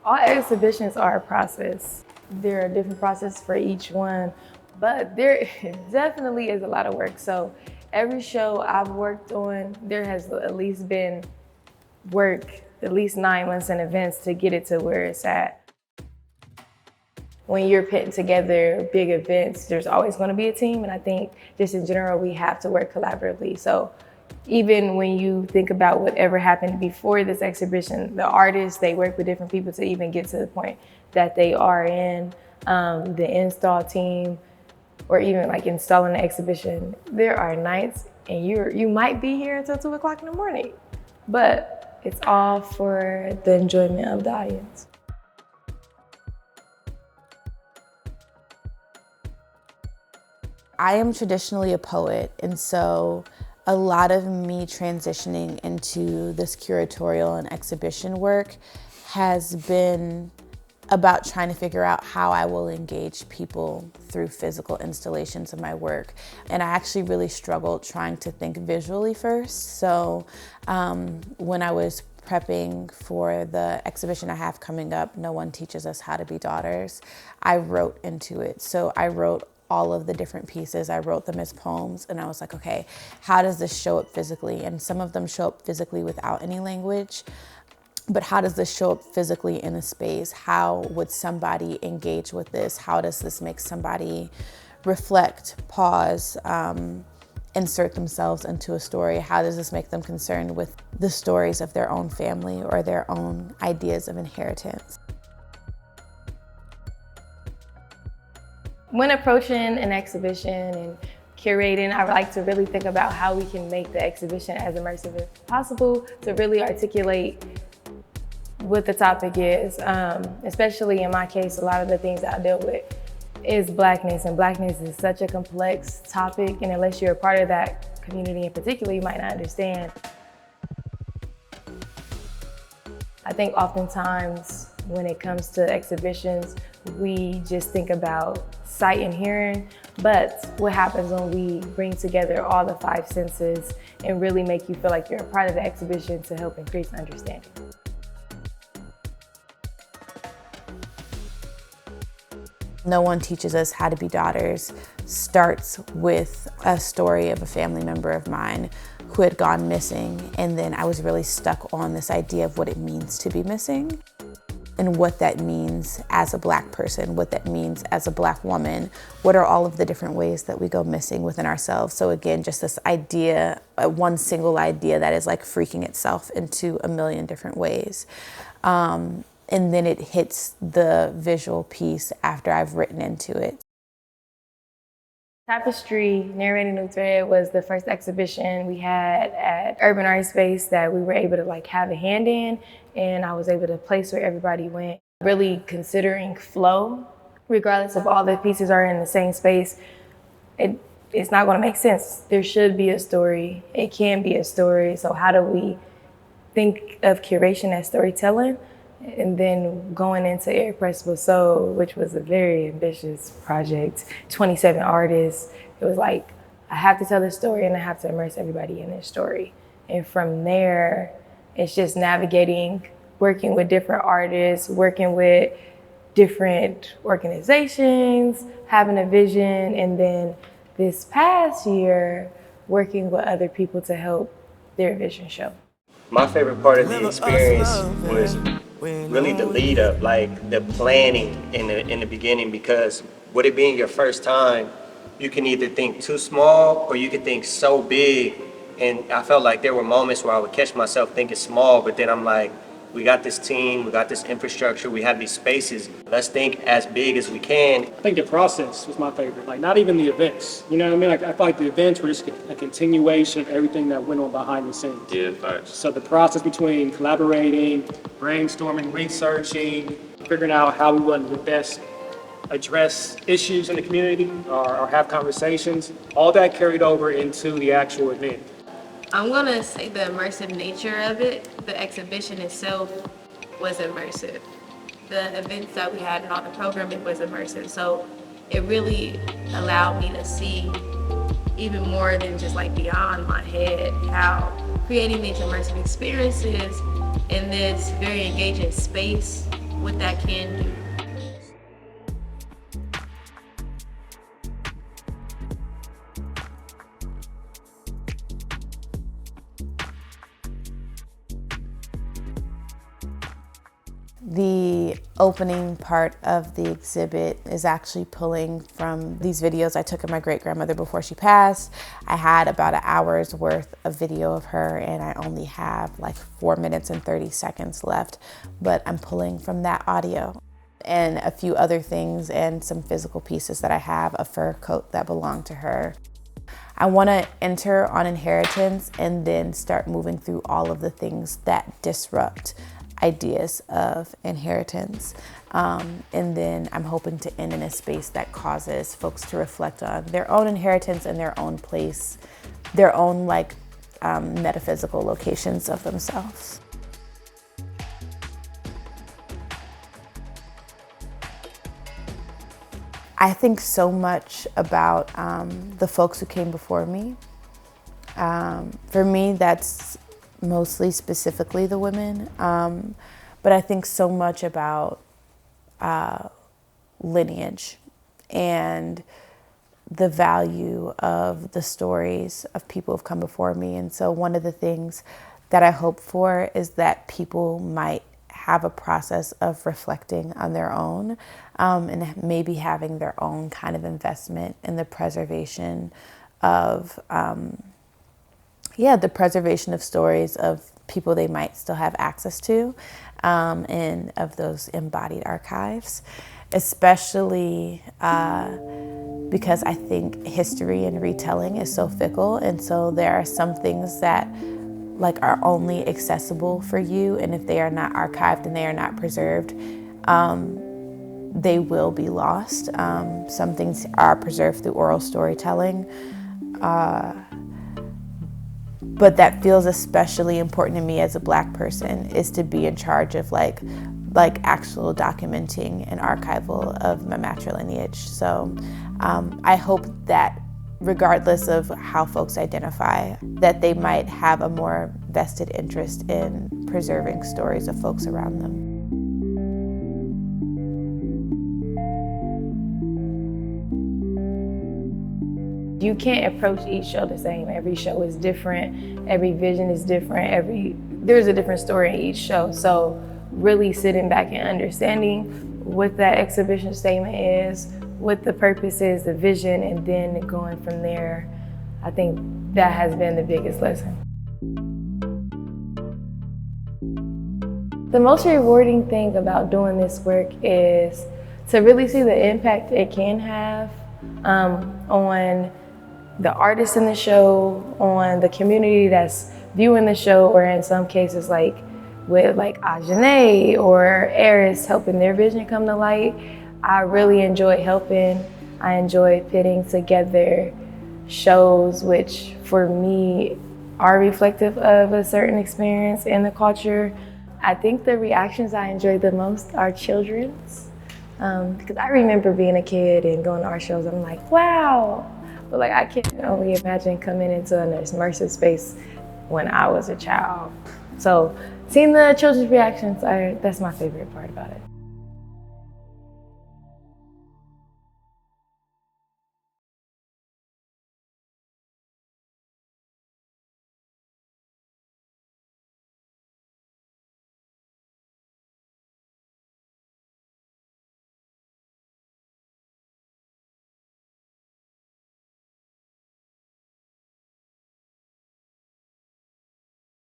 All exhibitions are a process. There are different processes for each one, but there definitely is a lot of work. So every show I've worked on, there has at least been work at least 9 months in advance to get it to where it's at. When you're putting together big events, there's always going to be a team, and I think just in general, we have to work collaboratively. So even when you think about whatever happened before this exhibition, the artists, they work with different people to even get to the point that they are in. The install team, or even like installing the exhibition, there are nights and you might be here until 2 o'clock in the morning, but it's all for the enjoyment of the audience. I am traditionally a poet, and so a lot of me transitioning into this curatorial and exhibition work has been about trying to figure out how I will engage people through physical installations of my work. And I actually really struggled trying to think visually first. So when I was prepping for the exhibition I have coming up, No One Teaches Us How to Be Daughters, I wrote into it. So I wrote all of the different pieces. I wrote them as poems, and I was like, okay, how does this show up physically? And some of them show up physically without any language. But how does this show up physically in a space? How would somebody engage with this? How does this make somebody reflect, pause, insert themselves into a story? How does this make them concerned with the stories of their own family or their own ideas of inheritance? When approaching an exhibition and curating, I like to really think about how we can make the exhibition as immersive as possible to really articulate what the topic is. Especially in my case, a lot of the things I deal with is Blackness, and Blackness is such a complex topic, and unless you're a part of that community in particular, you might not understand. I think oftentimes when it comes to exhibitions, we just think about sight and hearing, but what happens when we bring together all the 5 senses and really make you feel like you're a part of the exhibition to help increase understanding? No One Teaches Us How to Be Daughters starts with a story of a family member of mine who had gone missing, and then I was really stuck on this idea of what it means to be missing and what that means as a Black person, what that means as a Black woman, what are all of the different ways that we go missing within ourselves. So again, just this idea, one single idea that is like freaking itself into a million different ways. And then it hits the visual piece after I've written into it. Tapestry, Narrating New Thread was the first exhibition we had at Urban Art Space that we were able to like have a hand in, and I was able to place where everybody went. Really considering flow, regardless of all the pieces are in the same space, it's not gonna make sense. There should be a story, it can be a story, so how do we think of curation as storytelling? And then going into Irrepressible Soul, which was a very ambitious project, 27 artists. It was like, I have to tell this story and I have to immerse everybody in this story. And from there, it's just navigating, working with different artists, working with different organizations, having a vision, and then this past year, working with other people to help their vision show. My favorite part of the experience was really the lead up, like the planning in the beginning, because with it being your first time, you can either think too small or you can think so big. And I felt like there were moments where I would catch myself thinking small, but then I'm like, we got this team, we got this infrastructure, we have these spaces. Let's think as big as we can. I think the process was my favorite, like not even the events. You know what I mean? Like I feel like the events were just a continuation of everything that went on behind the scenes. Yeah, facts. So the process between collaborating, brainstorming, researching, figuring out how we want to best address issues in the community or have conversations, all that carried over into the actual event. I'm gonna say the immersive nature of it. The exhibition itself was immersive. The events that we had and all the programming was immersive. So it really allowed me to see even more than just like beyond my head, how creating these immersive experiences in this very engaging space what that can do. The opening part of the exhibit is actually pulling from these videos I took of my great-grandmother before she passed. I had about an hour's worth of video of her, and I only have like 4 minutes and 30 seconds left, but I'm pulling from that audio and a few other things and some physical pieces that I have, a fur coat that belonged to her. I want to enter on inheritance and then start moving through all of the things that disrupt ideas of inheritance. And then I'm hoping to end in a space that causes folks to reflect on their own inheritance and their own place, their own metaphysical locations of themselves. I think so much about the folks who came before me. For me, that's mostly specifically the women, but I think so much about lineage and the value of the stories of people who've come before me. And so one of the things that I hope for is that people might have a process of reflecting on their own and maybe having their own kind of investment in the preservation of the preservation of stories of people they might still have access to, and of those embodied archives, especially because I think history and retelling is so fickle. And so there are some things that are only accessible for you. And if they are not archived and they are not preserved, they will be lost. Some things are preserved through oral storytelling. But that feels especially important to me as a Black person, is to be in charge of actual documenting and archival of my matrilineage. So I hope that regardless of how folks identify, that they might have a more vested interest in preserving stories of folks around them. You can't approach each show the same. Every show is different. Every vision is different. There's a different story in each show. So really sitting back and understanding what that exhibition statement is, what the purpose is, the vision, and then going from there, I think that has been the biggest lesson. The most rewarding thing about doing this work is to really see the impact it can have on the artists in the show, on the community that's viewing the show, or in some cases with Ajane or Eris helping their vision come to light. I really enjoy helping. I enjoy putting together shows which for me are reflective of a certain experience in the culture. I think the reactions I enjoy the most are children's. Because I remember being a kid and going to art shows, I'm like, wow. But I can't only imagine coming into an immersive space when I was a child. So seeing the children's reactions, that's my favorite part about it.